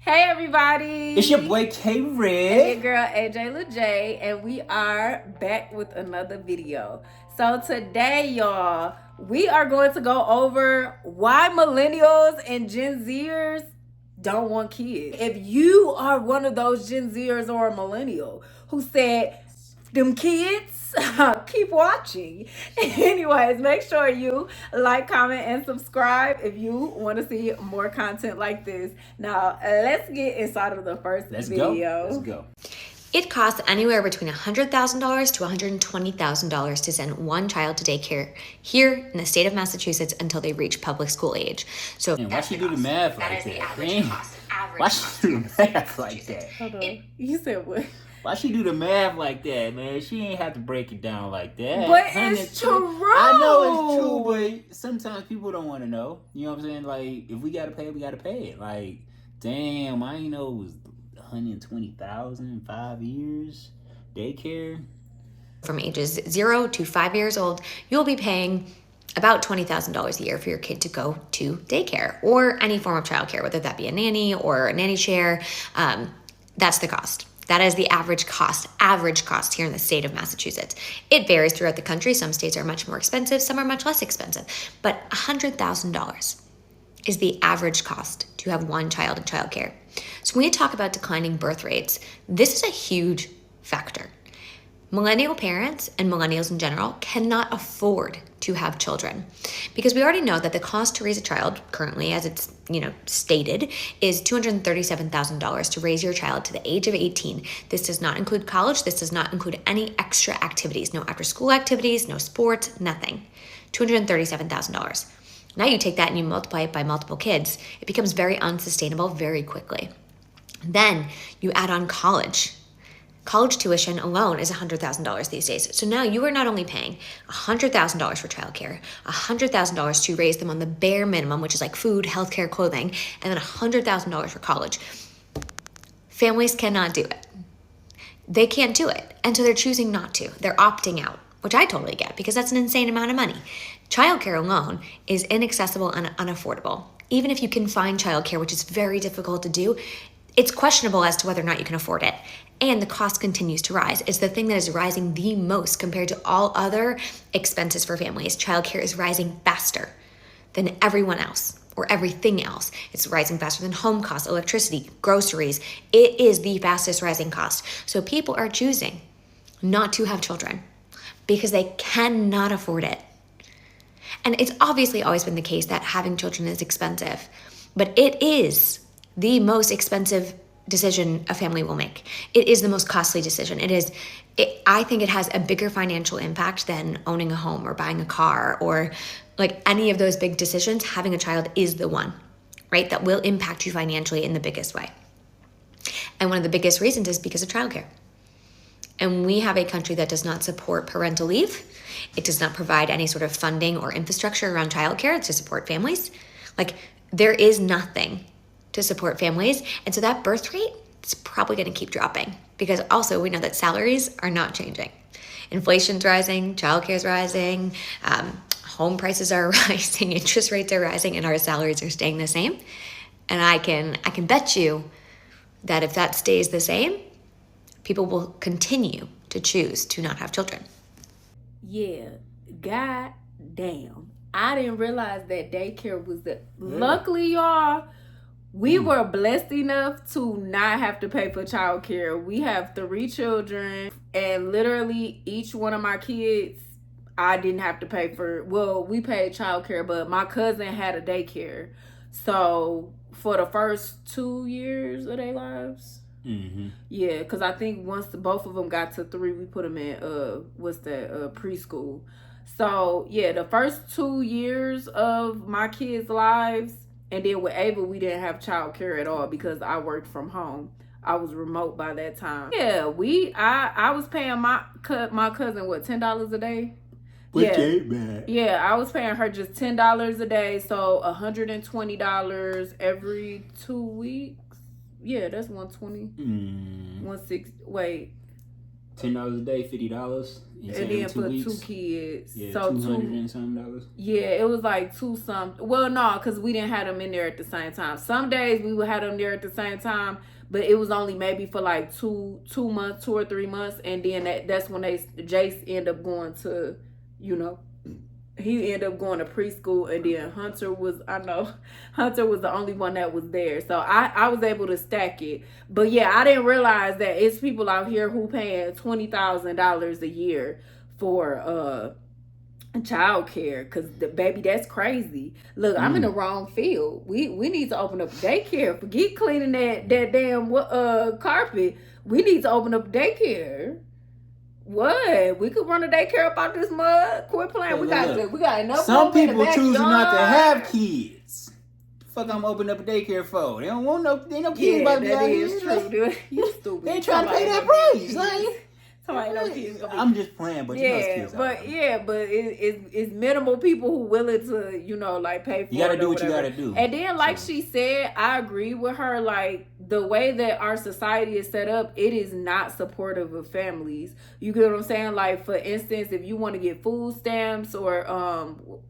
Hey everybody! It's your boy Kred. And your girl AJ and we are back with another video. So today, y'all, we are going to go over why millennials and Gen Zers don't want kids. If you are one of those Gen Zers or a millennial who said, them kids, keep watching. Anyways, make sure you like, comment, and subscribe if you want to see more content like this. Now, let's get inside of the first video. Let's go. It costs anywhere between $100,000 to $120,000 to send one child to daycare here in the state of Massachusetts until they reach public school age. So why she do the math like that? Why she do the math like that? Hold on. You said what? Why she do the math like that, man? She ain't have to break it down like that. But it's true. I know it's true, but sometimes people don't want to know. You know what I'm saying? Like, if we gotta pay it, we gotta pay it. Like, damn, I ain't know it was $120,000 in 5 years daycare. From ages 0 to 5 years old, you'll be paying about $20,000 a year for your kid to go to daycare or any form of childcare, whether that be a nanny or a nanny share. That's the cost. That is the average cost here in the state of Massachusetts. It varies throughout the country. Some states are much more expensive, some are much less expensive. But $100,000 is the average cost to have one child in childcare. So when we talk about declining birth rates, this is a huge factor. Millennial parents and millennials in general cannot afford to have children because we already know that the cost to raise a child currently, as it's stated, is $237,000 to raise your child to the age of 18. This does not include college. This does not include any extra activities, no after school activities, no sports, nothing. $237,000. Now you take that and you multiply it by multiple kids, it becomes very unsustainable very quickly. Then you add on college. College tuition alone is $100,000 these days. So now you are not only paying $100,000 for childcare, $100,000 to raise them on the bare minimum, which is like food, healthcare, clothing, and then $100,000 for college. Families cannot do it. They can't do it. And so they're choosing not to. They're opting out, which I totally get because that's an insane amount of money. Childcare alone is inaccessible and unaffordable. Even if you can find childcare, which is very difficult to do, it's questionable as to whether or not you can afford it. And the cost continues to rise. It's the thing that is rising the most compared to all other expenses for families. Childcare is rising faster than everyone else or everything else. It's rising faster than home costs, electricity, groceries. It is the fastest rising cost. So people are choosing not to have children because they cannot afford it. And it's obviously always been the case that having children is expensive, but it is the most expensive decision a family will make. It is the most costly decision. I think it has a bigger financial impact than owning a home or buying a car or like any of those big decisions. Having a child is the one, right, that will impact you financially in the biggest way. And one of the biggest reasons is because of childcare. And we have a country that does not support parental leave. It does not provide any sort of funding or infrastructure around childcare to support families. Like, there is nothing to support families. And so that birth rate is probably going to keep dropping because also we know that salaries are not changing. Inflation's rising, childcare is rising, home prices are rising, interest rates are rising, and our salaries are staying the same. And I can bet you that if that stays the same, people will continue to choose to not have children. Yeah, god damn. I didn't realize that daycare was the... Luckily, y'all, we were blessed enough to not have to pay for childcare. We have 3 children, and literally each one of my kids, I didn't have to pay for. Well, we paid childcare, but my cousin had a daycare. So for the first 2 years of their lives, yeah, because I think once both of them got to 3, we put them in preschool. So yeah, the first 2 years of my kids' lives. And then with Ava, we didn't have childcare at all because I worked from home. I was remote by that time. Yeah, I was paying my cousin, what, $10 a day? Yeah, I was paying her just $10 a day, so $120 every 2 weeks. Yeah, that's $120. 160. Wait, $10 a day, $50. And then for 2 kids. Yeah, so $200 and something. Yeah, it was like 2 something. Well, no, because we didn't have them in there at the same time. Some days we would have them there at the same time, but it was only maybe for like 2 months, 2 or 3 months, and then that's when Jace ended up going to, you know, he ended up going to preschool, and then Hunter was the only one that was there. So I was able to stack it. But yeah, I didn't realize that it's people out here who paying $20,000 a year for child care, because baby, that's crazy. Look, I'm in the wrong field. We need to open up daycare. Forget cleaning that damn carpet. We need to open up daycare. What? We could run a daycare up out this mud. Quit playing. We got enough. Some people choosing not to have kids. The fuck, I'm opening up a daycare for? They don't want no kids about to be out here. True, dude. You stupid. They trying to pay that price. Like, no kids. I'm just playing, but you know kids. But it's minimal people who willing to, you know, like pay for it. You gotta do what you gotta do. And then, like she said, I agree with her. Like, the way that our society is set up, it is not supportive of families. You get what I'm saying? Like, for instance, if you want to get food stamps or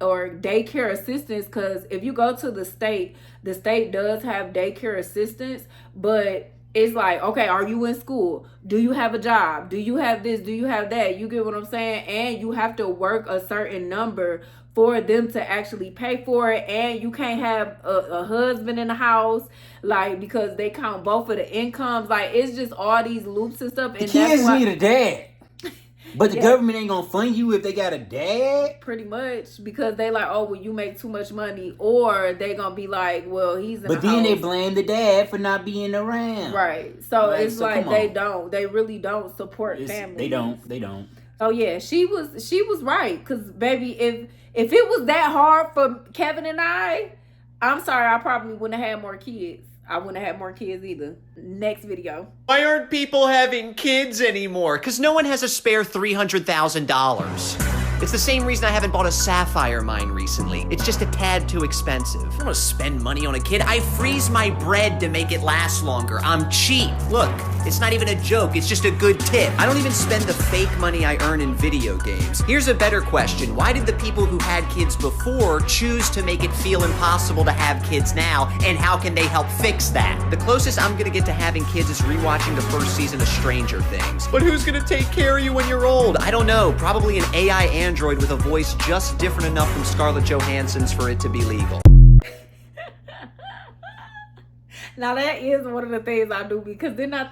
daycare assistance, because if you go to the state does have daycare assistance, but it's like, okay, are you in school? Do you have a job? Do you have this? Do you have that? You get what I'm saying? And you have to work a certain number for them to actually pay for it. And you can't have a husband in the house, like, because they count both of the incomes. Like, it's just all these loops and stuff. And the kids need a dad. But the government ain't gonna fund you if they got a dad? Pretty much, because they like, oh, well, you make too much money. Or they gonna be like, well, he's in But the then house. they blame the dad for not being around. Right. So it's like they really don't support families. They don't. Oh yeah, she was right. Because baby, if it was that hard for Kevin and I'm sorry, I probably wouldn't have had more kids. I wouldn't have had more kids either. Next video. Why aren't people having kids anymore? Because no one has a spare $300,000. It's the same reason I haven't bought a sapphire mine recently. It's just a tad too expensive. I don't want to spend money on a kid. I freeze my bread to make it last longer. I'm cheap. Look, it's not even a joke. It's just a good tip. I don't even spend the fake money I earn in video games. Here's a better question. Why did the people who had kids before choose to make it feel impossible to have kids now? And how can they help fix that? The closest I'm gonna get to having kids is rewatching the first season of Stranger Things. But who's gonna take care of you when you're old? I don't know. Probably an AI android with a voice just different enough from Scarlett Johansson's for it to be legal. Now that is one of the things I do, because didn't I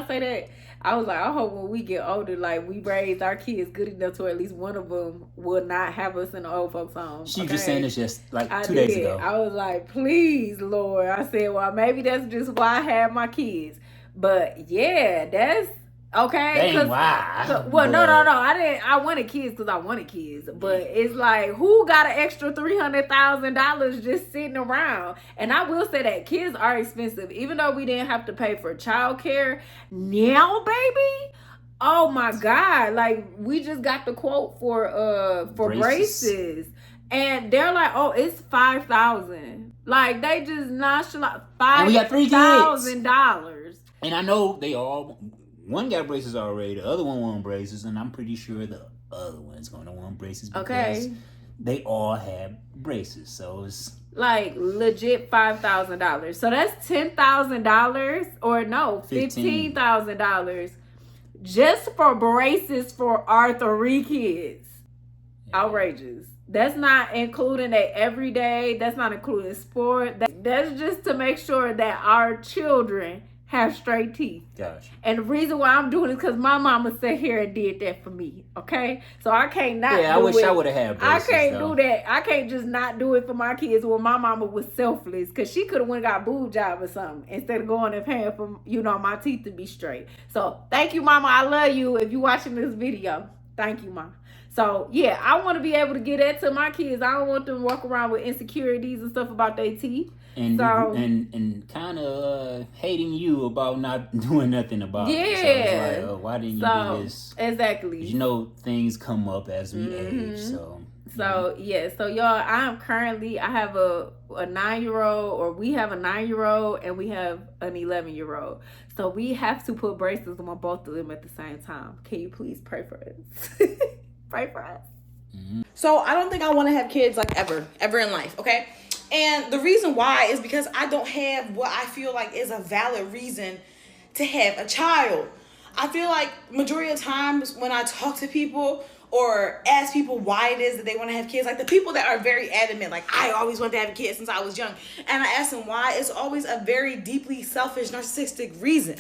say that? I was like, I hope when we get older, like, we raise our kids good enough to at least one of them will not have us in the old folks' home. She was just saying this just like 2 days ago. I was like, please, Lord. I said, well, maybe that's just why I had my kids. But yeah, that's okay. Dang, why? Well, no. I wanted kids because I wanted kids. But it's like, who got an extra $300,000 just sitting around? And I will say that kids are expensive. Even though we didn't have to pay for childcare, now, baby, oh my God! Like, we just got the quote for braces. And they're like, oh, it's $5,000. Like, they just nonchalant $5,000. And I know they all. One got braces already, the other one want braces, and I'm pretty sure the other one's gonna want braces because they all have braces. So it's like legit $5,000. So that's $10,000 or no, $15,000 just for braces for our 3 kids. Yeah. Outrageous. That's not including a everyday. That's not including sport. That's just to make sure that our children have straight teeth. Gotcha. And the reason why I'm doing it is because my mama sat here and did that for me. Okay? So I can't not do it. I wish I would have had braces, I can't do that. I can't just not do it for my kids when my mama was selfless, because she could have went and got a boob job or something instead of going and paying for, my teeth to be straight. So thank you, mama. I love you. If you're watching this video, thank you, mama. So yeah, I want to be able to get that to my kids. I don't want them to walk around with insecurities and stuff about their teeth. And kind of hating you about not doing nothing about it. So it's like, oh, why didn't you do this? Exactly. Things come up as we age. So so y'all, I have a 9-year-old, or we have a 9-year-old, and we have an 11-year-old. So we have to put braces on both of them at the same time. Can you please pray for us? Pray for us. So I don't think I want to have kids like ever in life, okay? And the reason why is because I don't have what I feel like is a valid reason to have a child. I feel like majority of times when I talk to people or ask people why it is that they want to have kids, like the people that are very adamant, like I always wanted to have a kid since I was young, and I ask them why, it's always a very deeply selfish, narcissistic reason.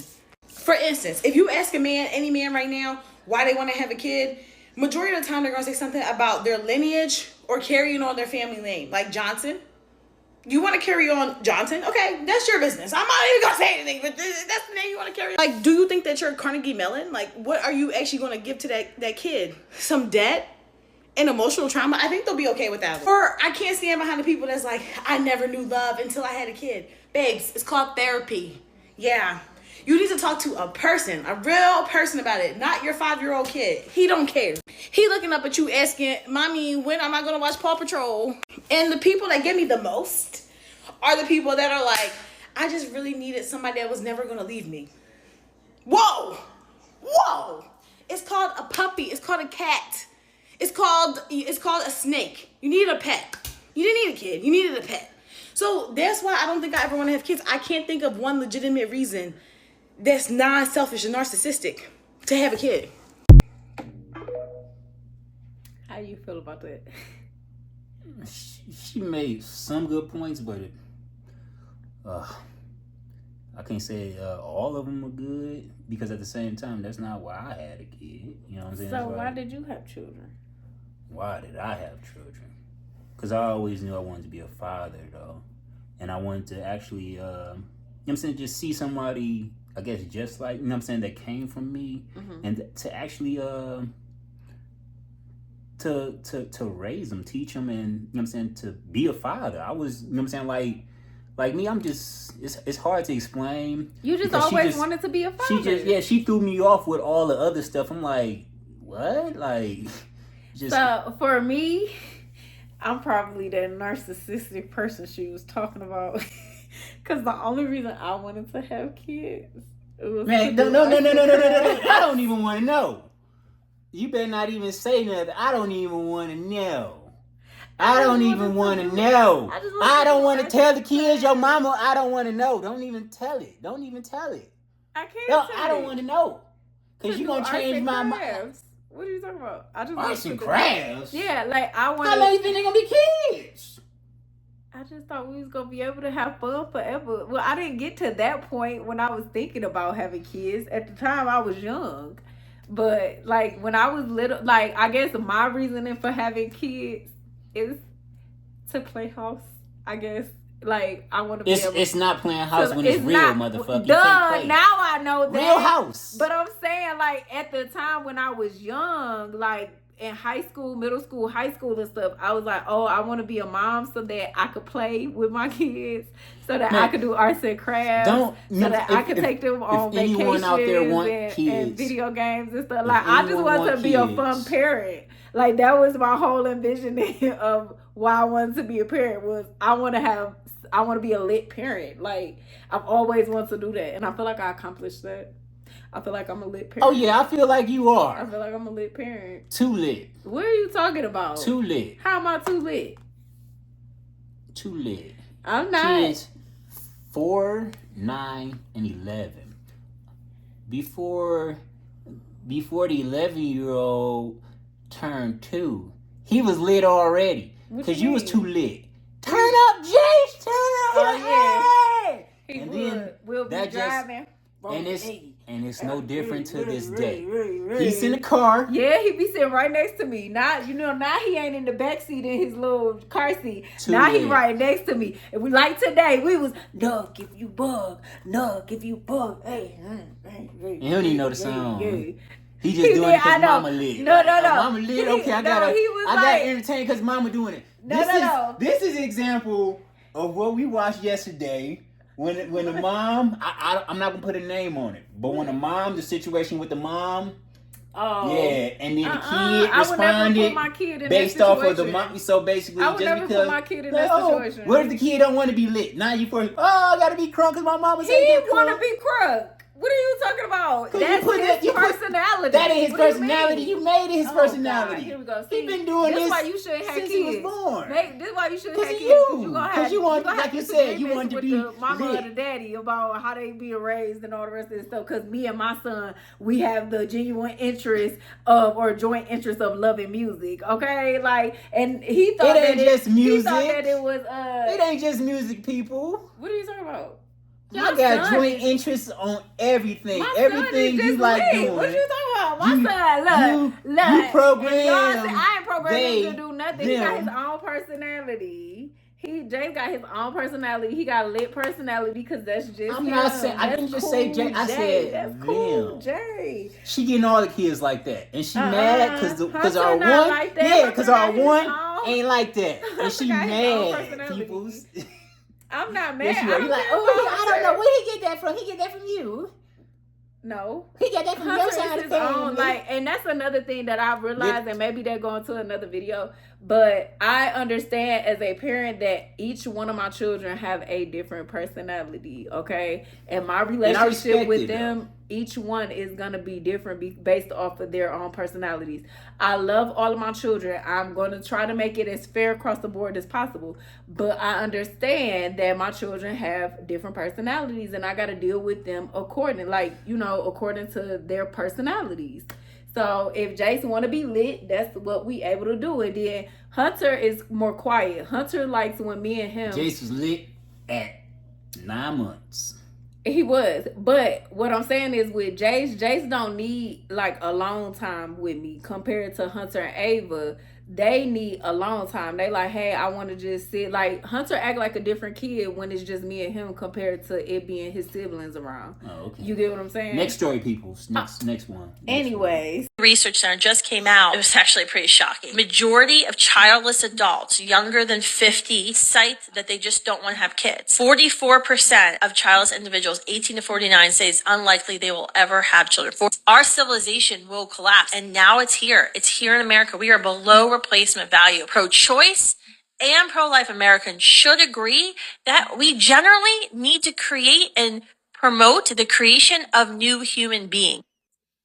For instance, if you ask any man right now why they want to have a kid, majority of the time they're going to say something about their lineage or carrying on their family name, like Johnson. You want to carry on Johnson? Okay, that's your business. I'm not even going to say anything, but that's the name you want to carry on. Like, do you think that you're Carnegie Mellon? Like, what are you actually going to give to that kid? Some debt and emotional trauma? I think they'll be okay with that. Or I can't stand behind the people that's like, I never knew love until I had a kid. Babes, it's called therapy. Yeah. You need to talk to a person, a real person about it, not your 5-year-old kid. He don't care. He looking up at you asking, Mommy, when am I going to watch Paw Patrol? And the people that get me the most are the people that are like, I just really needed somebody that was never going to leave me. Whoa. It's called a puppy. It's called a cat. It's called a snake. You needed a pet. You didn't need a kid. You needed a pet. So that's why I don't think I ever want to have kids. I can't think of one legitimate reason that's non-selfish and narcissistic to have a kid. How you feel about that? She made some good points, but I can't say all of them were good, because at the same time, that's not why I had a kid. You know what I'm saying? So why did you have children? Why did I have children? Because I always knew I wanted to be a father, though. And I wanted to actually, you know what I'm saying, just see somebody, I guess, just like, you know what I'm saying, that came from me. And to actually, to raise them, teach them, and, you know what I'm saying, to be a father. I was, you know what I'm saying, like me, I'm just, it's hard to explain. You just always wanted to be a father. She threw me off with all the other stuff. I'm like, what? Like, just. So for me, I'm probably that narcissistic person she was talking about. Because the only reason I wanted to have kids, it was no. I don't even want to know. You better not even say nothing. I don't even want to know. I don't even want to know. I don't want to tell the kids, your mama, I don't want to know. Don't even tell it. Don't even tell it. I can't No, I don't want to know. Because you're going to change my mind. What are you talking about? Arts and crafts? Yeah, like I want. How long you think they're going to be kids? I just thought we was going to be able to have fun forever. Well, I didn't get to that point when I was thinking about having kids. At the time, I was young. But, like, when I was little, like, I guess my reasoning for having kids is to play house, I guess. Like, I want to be able. It's not playing house when it's real, motherfucker. Duh, now I know that. Real house. But I'm saying, like, at the time when I was young, like, in high school, middle school, high school and stuff, I was like, oh, I want to be a mom so that I could play with my kids, so that I could do arts and crafts, so that I could take them on vacations out there and video games and stuff. Like, I just wanted to be a fun parent. Like, that was my whole envisioning of why I wanted to be a parent, was I want to be a lit parent. Like, I've always wanted to do that, and I feel like I accomplished that. I feel like I'm a lit parent. Oh, yeah, I feel like you are. I feel like I'm a lit parent. Too lit. What are you talking about? Too lit. How am I too lit? Too lit. I'm not. Kids 4, 9, and 11. Before the 11-year-old turned 2, he was lit already. Because you was too lit. Turn up, Jace! Turn up! Oh, yeah. He and would. then we'll be driving. And it's no different to this day. He's in the car. Yeah, he be sitting right next to me. Now he ain't in the back seat in his little car seat. Now he right next to me. And we like today, we was Nug if you bug, Nug if you bug. Hey, he don't even know the song. Yeah. He just doing it because mama lit. No. Mama lit. Okay, I got entertained because mama doing it. This is an example of what we watched yesterday. When the mom, I'm not gonna put a name on it, but when the situation with the mom, Oh. Yeah, and then the kid I would never put responded my kid in based that off of the situation. money. So basically, I would just never because put my kid in that situation. What if the kid don't want to be lit? Now you first. Oh, I gotta be crunk because my mama said He get want to crunk. be crunk. What are you talking about? 'Cause That's his personality. That ain't his What do you personality. mean? You made it his Oh, personality. God. Here we go. He See, been doing this this why you shouldn't have since kids. he was born. This is why you shouldn't have Because kids. of you. You gonna Because have, you want, gonna like have you said, you disagreements want to with be the mama lit. or the daddy about how they being raised and all the rest of this stuff. Because me and my son, we have the genuine interest of or joint interest of loving music. Okay, like, and he thought It ain't just music. He thought that it was. It ain't just music, people. What are you talking about? Y'all got joint interests on everything. My Everything son is you just like lit. doing. What you talking about? My son, look. You program. I ain't programmed him to they, do nothing. He got them. his own personality. Jay's got his own personality. He got a lit personality because that's just I'm him. not saying. I didn't just say Jay. I said that's cool, them. Jay. She getting all the kids like that, and she mad because our Hunter one, not like that. yeah, because Hunter our got his one own- ain't like that, and she got his own mad. personality. People's. I'm not mad. Yes, you are. You like, I don't know where he get that from. He get that from you. No. He got that from Hunter your side is of his the own, family. like, and that's another thing that I realized, and maybe they're going to another video. But I understand as a parent that each one of my children have a different personality, okay? And my relationship with them, each one is going to be different based off of their own personalities. I love all of my children. I'm going to try to make it as fair across the board as possible. But I understand that my children have different personalities and I got to deal with them according to their personalities. So if Jason want to be lit, that's what we able to do. And then Hunter is more quiet. Hunter likes when me and him. Jason was lit at 9 months. He was. But what I'm saying is with Jace don't need like a long time with me compared to Hunter and Ava. They need a long time. They like, hey, I want to just sit. Like, Hunter act like a different kid when it's just me and him compared to it being his siblings around. Oh, okay. You get what I'm saying? Next story, people. Next one. Anyways. Research center just came out. It was actually pretty shocking. Majority of childless adults younger than 50 cite that they just don't want to have kids. 44% of childless individuals 18 to 49 say it's unlikely they will ever have children. Our civilization will collapse, and now it's here. It's here in America. We are below replacement value. Pro-choice and pro-life Americans should agree that we generally need to create and promote the creation of new human beings.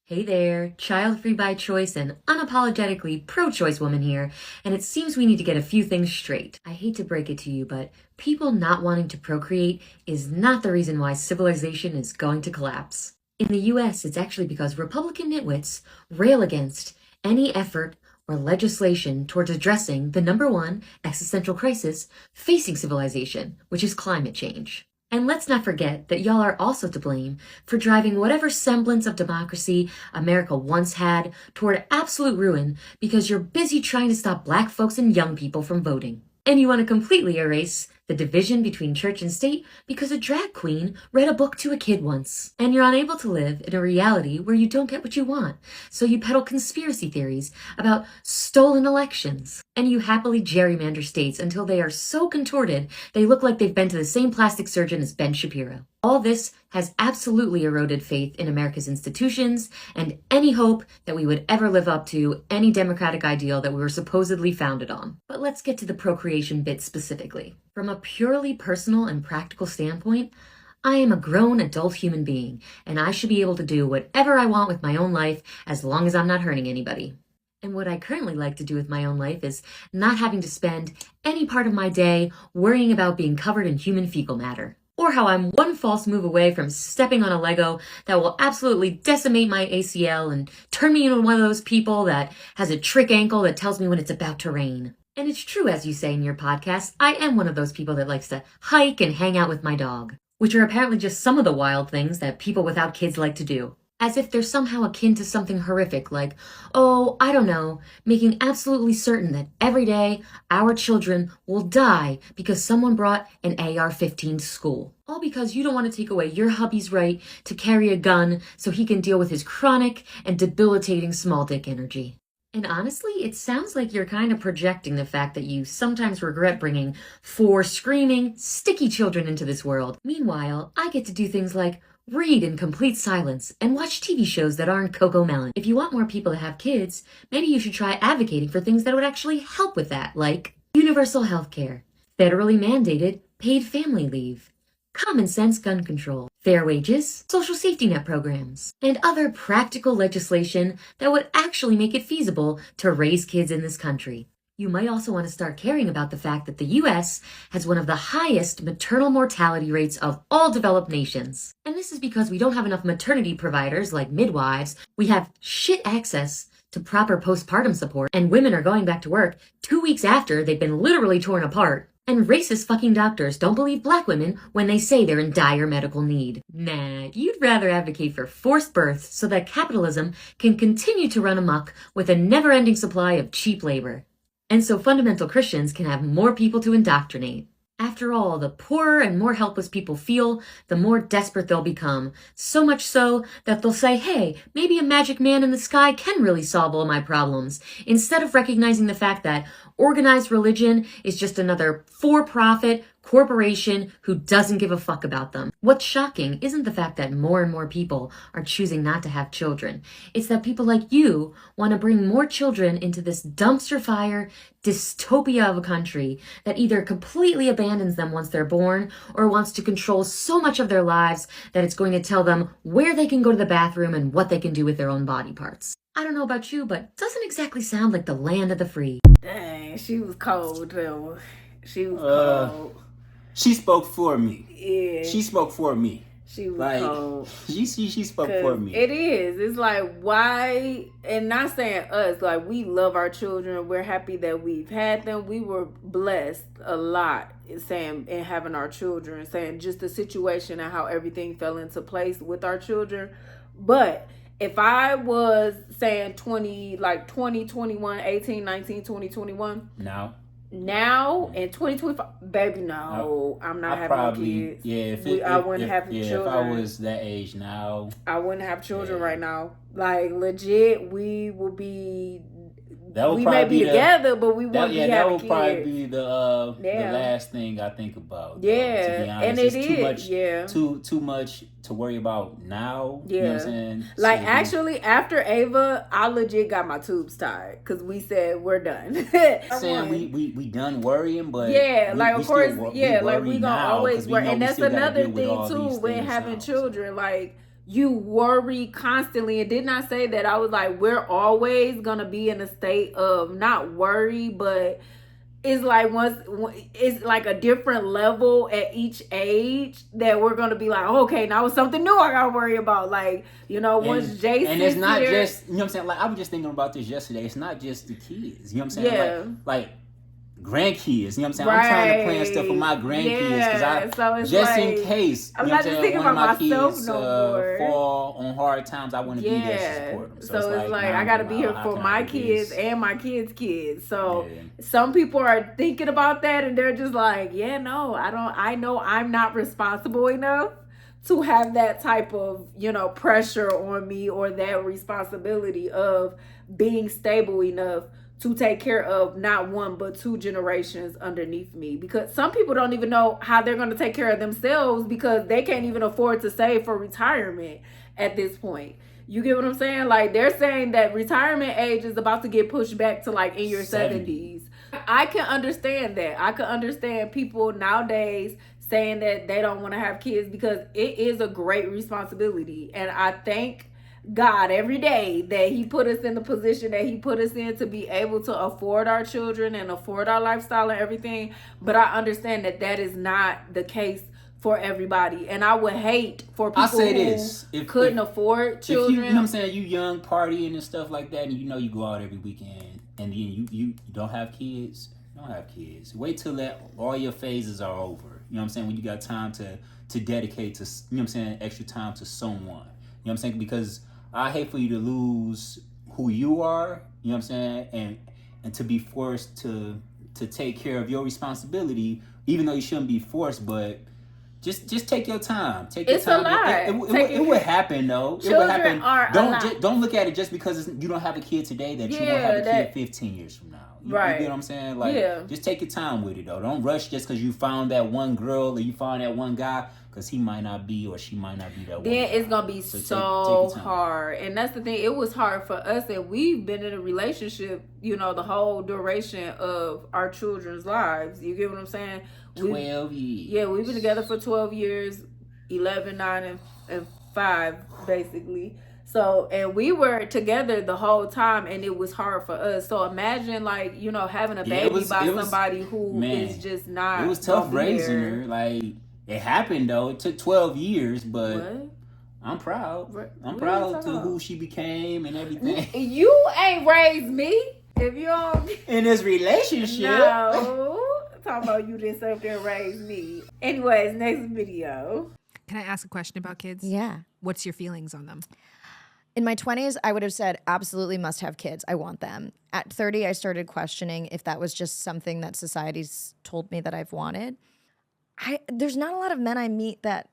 Hey there, child-free by choice and unapologetically pro-choice woman here, and it seems we need to get a few things straight. I hate to break it to you, but people not wanting to procreate is not the reason why civilization is going to collapse. In the US, it's actually because Republican nitwits rail against any effort or legislation towards addressing the number one existential crisis facing civilization, which is climate change. And let's not forget that y'all are also to blame for driving whatever semblance of democracy America once had toward absolute ruin because you're busy trying to stop black folks and young people from voting. And you want to completely erase the division between church and state because a drag queen read a book to a kid once. And you're unable to live in a reality where you don't get what you want, so you peddle conspiracy theories about stolen elections. And you happily gerrymander states until they are so contorted they look like they've been to the same plastic surgeon as Ben Shapiro. All this has absolutely eroded faith in America's institutions and any hope that we would ever live up to any democratic ideal that we were supposedly founded on. But let's get to the procreation bit specifically. From a purely personal and practical standpoint, I am a grown adult human being, and I should be able to do whatever I want with my own life as long as I'm not hurting anybody. And what I currently like to do with my own life is not having to spend any part of my day worrying about being covered in human fecal matter. Or how I'm one false move away from stepping on a Lego that will absolutely decimate my ACL and turn me into one of those people that has a trick ankle that tells me when it's about to rain. And it's true, as you say in your podcast, I am one of those people that likes to hike and hang out with my dog, which are apparently just some of the wild things that people without kids like to do. As if they're somehow akin to something horrific like, oh, I don't know, making absolutely certain that every day our children will die because someone brought an AR-15 to school. All because you don't want to take away your hubby's right to carry a gun so he can deal with his chronic and debilitating small dick energy. And honestly, it sounds like you're kind of projecting the fact that you sometimes regret bringing 4 screaming, sticky children into this world. Meanwhile, I get to do things like read in complete silence, and watch TV shows that aren't Cocomelon. If you want more people to have kids, maybe you should try advocating for things that would actually help with that, like universal health care, federally mandated paid family leave, common sense gun control, fair wages, social safety net programs, and other practical legislation that would actually make it feasible to raise kids in this country. You might also want to start caring about the fact that the US has one of the highest maternal mortality rates of all developed nations. And this is because we don't have enough maternity providers like midwives. We have shit access to proper postpartum support, and women are going back to work 2 weeks after they've been literally torn apart. And racist fucking doctors don't believe black women when they say they're in dire medical need. Nah, you'd rather advocate for forced births so that capitalism can continue to run amok with a never-ending supply of cheap labor. And so fundamental Christians can have more people to indoctrinate. After all, the poorer and more helpless people feel, the more desperate they'll become. So much so that they'll say, hey, maybe a magic man in the sky can really solve all my problems, instead of recognizing the fact that organized religion is just another for-profit corporation who doesn't give a fuck about them. What's shocking isn't the fact that more and more people are choosing not to have children. It's that people like you want to bring more children into this dumpster fire dystopia of a country that either completely abandons them once they're born or wants to control so much of their lives that it's going to tell them where they can go to the bathroom and what they can do with their own body parts. I don't know about you, but it doesn't exactly sound like the land of the free. Dang, she was cold though. She was cold. She spoke for me. Yeah. She spoke for me. She was like, cold. She spoke for me. It is. It's like, why, and not saying us, like, we love our children. We're happy that we've had them. We were blessed a lot and having our children, saying just the situation and how everything fell into place with our children. But if I was saying 20, 21, 18, 19, 20, 21. Now in 2025, baby, no, I'm not having kids. Yeah, I wouldn't have children. If I was that age now, I wouldn't have children right now. Like legit, we will be. We may be together, but we won't be having kids. That would probably be the last thing I think about. Yeah, to be honest. And it's too much to worry about now. Yeah, you know what I'm saying? Like actually, after Ava, I legit got my tubes tied because we said we're done. Saying we done worrying, but of course, we gonna always worry, and that's another thing too with having children, like. You worry constantly, and did not say that. I was like, we're always gonna be in a state of not worry, but it's like it's like a different level at each age that we're gonna be like, okay, now it's something new I gotta worry about. Like, once Jason and it's not just, what I'm saying. Like I was just thinking about this yesterday. It's not just the kids. You know what I'm saying? Yeah. Like grandkids, you know what I'm saying? Right. I'm trying to plan stuff for my grandkids because in case, I'm not just thinking about myself no more. Fall on hard times, I want to be there to support them. So it's like I got to be here for my kids and my kids' kids. So some people are thinking about that and they're just like, I know I'm not responsible enough to have that type of, pressure on me or that responsibility of being stable enough to take care of not one but two generations underneath me, because some people don't even know how they're going to take care of themselves because they can't even afford to save for retirement at this point. You get what I'm saying? Like they're saying that retirement age is about to get pushed back to like in your 70s. I can understand that. I can understand people nowadays saying that they don't want to have kids because it is a great responsibility, and I thank God every day that he put us in the position that he put us in to be able to afford our children and afford our lifestyle and everything. But I understand that is not the case for everybody, and I would hate for people who couldn't afford children. If you know what I'm saying, you young partying and stuff like that, and you go out every weekend, and then you don't have kids. Don't have kids. Wait till all your phases are over. You know what I'm saying? When you got time to dedicate to, extra time to someone. You know what I'm saying? Because I hate for you to lose who you are, you know what I'm saying, and to be forced to take care of your responsibility, even though you shouldn't be forced, but just take your time. Take your time. It would happen though. It would happen. Don't look at it just because you don't have a kid today that you won't have a kid 15 years from now. You get what I'm saying? Like, just take your time with it though. Don't rush just because you found that one girl or you found that one guy. because he might not be or she might not be that. Then it's gonna be so take hard, and that's the thing. It was hard for us, and we've been in a relationship, you know, the whole duration of our children's lives. You get what I'm saying? 12 years. Yeah, we've been together for 12 years, 11, 9, and 5, basically. So, and we were together the whole time, and it was hard for us. So imagine, like, you know, having a baby by somebody who is just not. It was tough raising her. Like, it happened though. It took 12 years, but what? I'm proud. I'm proud to who she became and everything. You ain't raised me. If you don't in this relationship. No. Talking about you didn't sit up there and raise me. Anyways, next video. Can I ask a question about kids? Yeah. What's your feelings on them? In my 20s, I would have said, absolutely must have kids. I want them. At 30, I started questioning if that was just something that society's told me that I've wanted. There's not a lot of men I meet that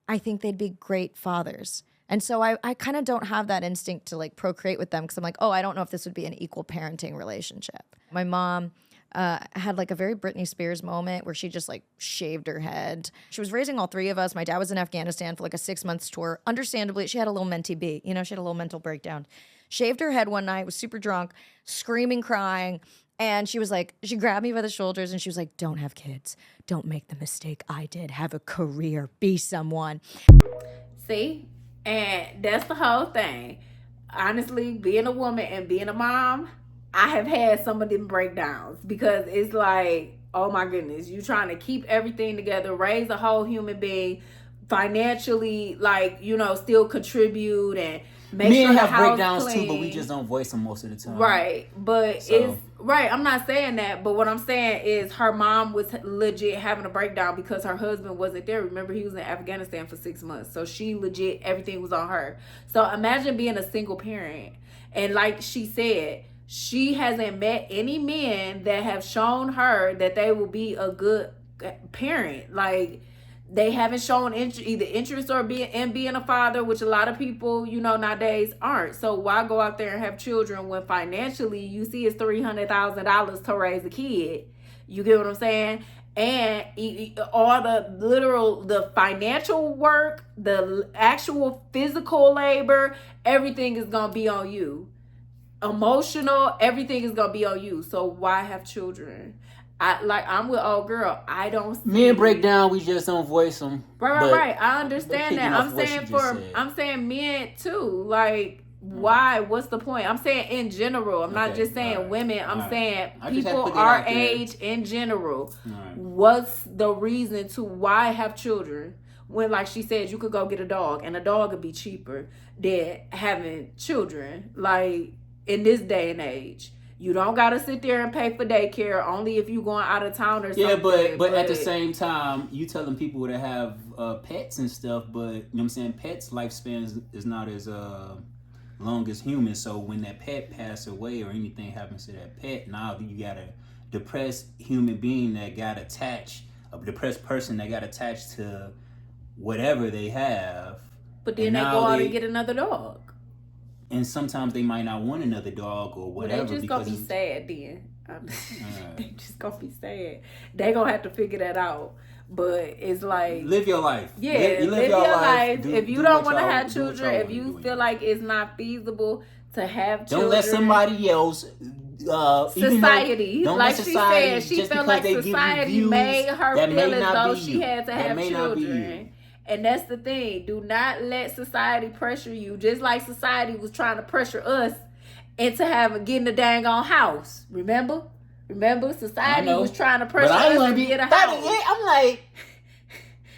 I think they'd be great fathers. And so I kind of don't have that instinct to like procreate with them because I'm like, oh, I don't know if this would be an equal parenting relationship. My mom had like a very Britney Spears moment where she just like shaved her head. She was raising all 3 of us. My dad was in Afghanistan for like a 6-month tour. Understandably, she had a little mentee B. You know, she had a little mental breakdown. Shaved her head one night, was super drunk, screaming, crying. And she was like, she grabbed me by the shoulders and she was like, don't have kids. Don't make the mistake I did. Have a career. Be someone. See? And that's the whole thing. Honestly, being a woman and being a mom, I have had some of them breakdowns because it's like, oh my goodness, you trying to keep everything together, raise a whole human being, financially, like, you know, still contribute and make Men sure the have house breakdowns clean. too, but we just don't voice them most of the time. Right, but it's right. I'm not saying that, but what I'm saying is her mom was legit having a breakdown because her husband wasn't there. Remember, he was in Afghanistan for 6 months, so she legit everything was on her. So imagine being a single parent, and like she said, she hasn't met any men that have shown her that they will be a good parent. Like, they haven't shown either interest or being a father, which a lot of people, you know, nowadays aren't. So why go out there and have children when financially you see it's $300,000 to raise a kid? You get what I'm saying? And all the financial work, the actual physical labor, everything is going to be on you. Emotional, everything is going to be on you. So why have children? I'm with old girl. I don't see men break down. We just don't voice them. Right. I understand that. I'm saying men too. Like, why? What's the point? I'm saying in general. I'm not just saying women. I'm saying people our age in general. What's the reason to why have children? When, like she said, you could go get a dog, and a dog would be cheaper than having children. Like, in this day and age. You don't gotta sit there and pay for daycare only if you going out of town or something. Yeah, but at the same time, you telling people to have pets and stuff, but you know what I'm saying, pets' lifespan is not as long as humans. So when that pet passes away or anything happens to that pet, now you got a depressed human being that got attached, a depressed person that got attached to whatever they have. But then they go out and get another dog. And sometimes they might not want another dog or whatever. They just gonna be sad then. They just gonna be sad. They gonna have to figure that out. But it's like, live your life. Yeah, live your life. If you don't want to have children, if you feel like it's not feasible to have children, don't let somebody else. Society, like she said, she felt like society made her feel as though she had to have children. And that's the thing. Do not let society pressure you. Just like society was trying to pressure us into getting a dang on house. Remember? Society was trying to pressure us to get a house. I'm like,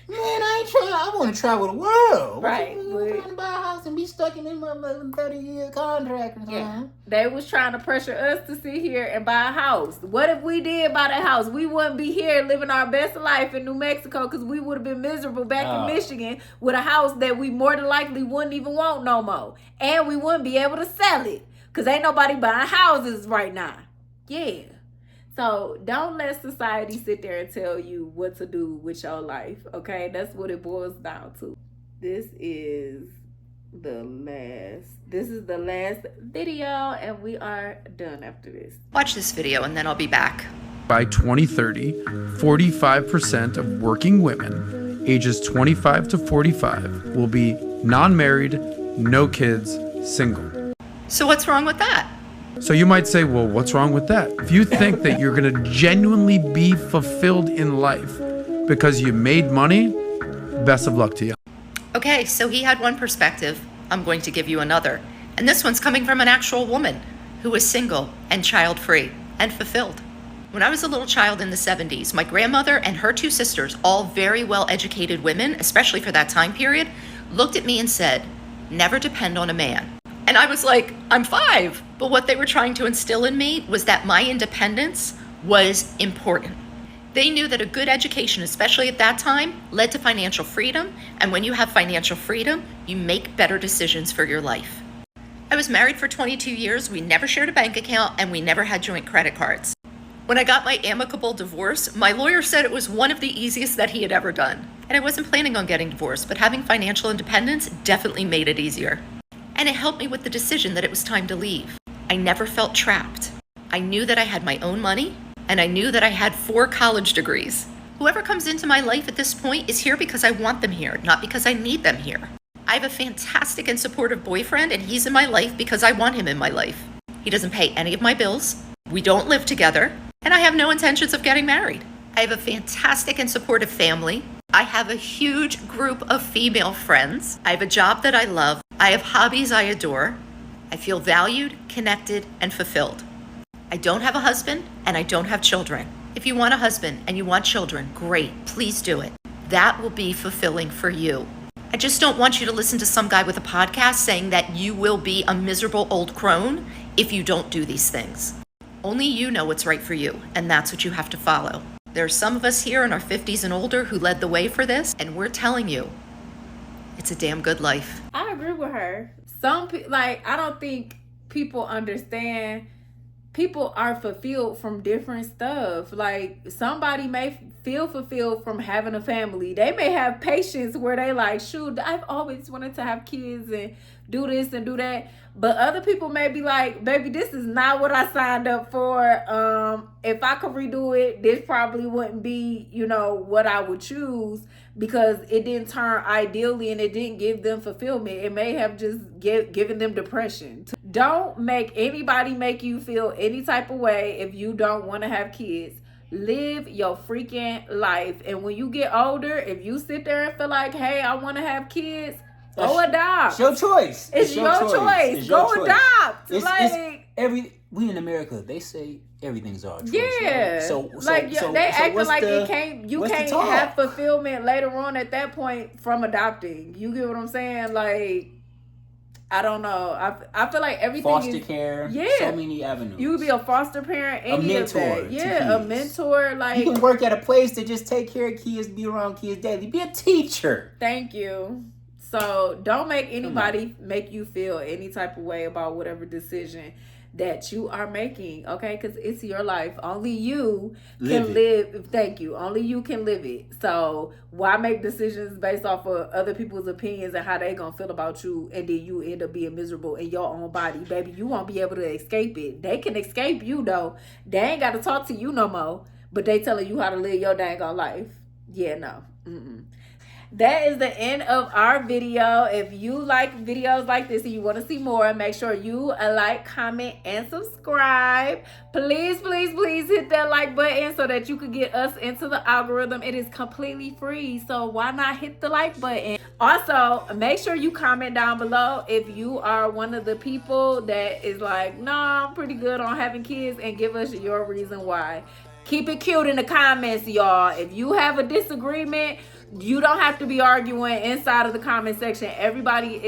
man, I ain't trying. I want to travel the world. Right. I'm trying to buy a house and be stuck in this 30-year contract. Yeah. They was trying to pressure us to sit here and buy a house. What if we did buy that house? We wouldn't be here living our best life in New Mexico because we would have been miserable back in Michigan with a house that we more than likely wouldn't even want no more. And we wouldn't be able to sell it because ain't nobody buying houses right now. Yeah. So don't let society sit there and tell you what to do with your life, okay? That's what it boils down to. This is the last video, and we are done after this. Watch this video and then I'll be back. By 2030, 45% of working women ages 25 to 45, will be non-married, no kids, single. So what's wrong with that? So you might say, well, what's wrong with that? If you think that you're gonna genuinely be fulfilled in life because you made money, best of luck to you. Okay, so he had one perspective. I'm going to give you another. And this one's coming from an actual woman who was single and child-free and fulfilled. When I was a little child in the 70s, my grandmother and her two sisters, all very well-educated women, especially for that time period, looked at me and said, never depend on a man. And I was like, I'm 5. But what they were trying to instill in me was that my independence was important. They knew that a good education, especially at that time, led to financial freedom. And when you have financial freedom, you make better decisions for your life. I was married for 22 years. We never shared a bank account and we never had joint credit cards. When I got my amicable divorce, my lawyer said it was one of the easiest that he had ever done. And I wasn't planning on getting divorced, but having financial independence definitely made it easier. And it helped me with the decision that it was time to leave. I never felt trapped. I knew that I had my own money, and I knew that I had 4 college degrees. Whoever comes into my life at this point is here because I want them here, not because I need them here. I have a fantastic and supportive boyfriend, and he's in my life because I want him in my life. He doesn't pay any of my bills. We don't live together, and I have no intentions of getting married. I have a fantastic and supportive family. I have a huge group of female friends. I have a job that I love. I have hobbies I adore. I feel valued, connected, and fulfilled. I don't have a husband, and I don't have children. If you want a husband and you want children, great, please do it. That will be fulfilling for you. I just don't want you to listen to some guy with a podcast saying that you will be a miserable old crone if you don't do these things. Only you know what's right for you, and that's what you have to follow. There are some of us here in our 50s and older who led the way for this, and we're telling you, it's a damn good life. I agree with her. I don't think people understand. People are fulfilled from different stuff. Like, somebody may feel fulfilled from having a family. They may have patience where they like, shoot, I've always wanted to have kids and do this and do that. But other people may be like, baby, this is not what I signed up for. If I could redo it, this probably wouldn't be, what I would choose, because it didn't turn ideally and it didn't give them fulfillment. It may have just given them depression. Don't make anybody make you feel any type of way if you don't want to have kids. Live your freaking life. And when you get older, if you sit there and feel like, hey, I want to have kids, go adopt. It's your choice. It's your choice. Go adopt. We in America, they say everyth's our choice. Yeah. Right? They acting like you can't have fulfillment later on at that point from adopting. You get what I'm saying? Like, I don't know. I feel like everything foster care. Yeah. So many avenues. You could be a foster parent, any of that. Yeah, a mentor. Like, you can work at a place to just take care of kids, be around kids daily. Be a teacher. Thank you. So don't make anybody make you feel any type of way about whatever decision that you are making, okay? Because it's your life. Only you can live. Thank you. Only you can live it. So why make decisions based off of other people's opinions and how they gonna feel about you, and then you end up being miserable in your own body? Baby, you won't be able to escape it. They can escape you, though. They ain't got to talk to you no more, but they telling you how to live your dang on life. Yeah, no. That is the end of our video. If you like videos like this and you want to see more, make sure you like, comment, and subscribe. Please, please, please hit that like button so that you can get us into the algorithm. It is completely free, so why not hit the like button? Also, make sure you comment down below if you are one of the people that is like, nah, I'm pretty good on having kids, and give us your reason why. Keep it cute in the comments, y'all. If you have a disagreement, you don't have to be arguing inside of the comment section. Everybody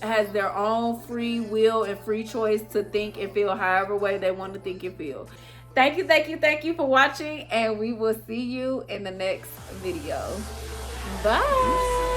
has their own free will and free choice to think and feel however way they want to think and feel. Thank you for watching, and we will see you in the next video. Bye.